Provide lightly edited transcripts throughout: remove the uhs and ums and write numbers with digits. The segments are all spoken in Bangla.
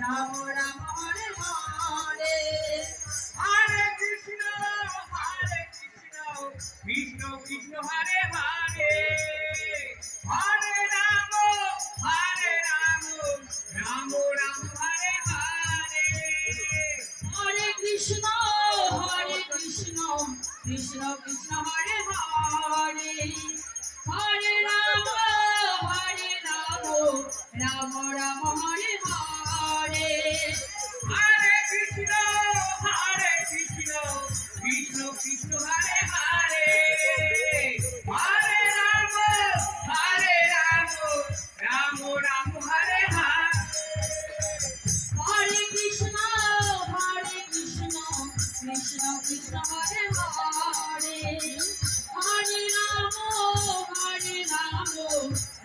রাম রাম হরে হরে। হরে কৃষ্ণ কৃষ্ণ কৃষ্ণ হরে হরে, হরে রাম রাম রাম হরে হরে। হরে কৃষ্ণ কৃষ্ণ কৃষ্ণ হরে হরে, হরে রাম রাম রাম হরে হরে। হরে কৃষ্ণ কৃষ্ণ কৃষ্ণ হরে হরে, হরে রাম রাম রাম হরে হরে। হরে কৃষ্ণ কৃষ্ণ কৃষ্ণ হরে হরে, হরে রাম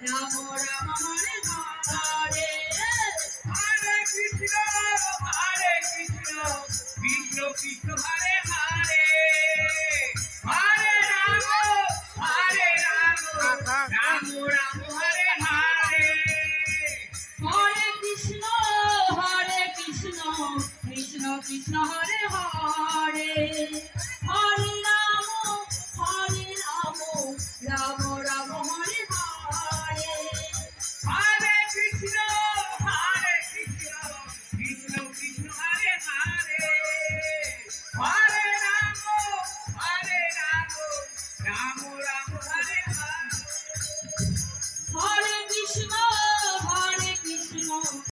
রাম রাম হরে হরে। হরে কৃষ্ণ কৃষ্ণ কৃষ্ণ হরে হরে, হরে রাম রাম রাম হরে হরে। হরে কৃষ্ণ কৃষ্ণ কৃষ্ণ হরে হরে।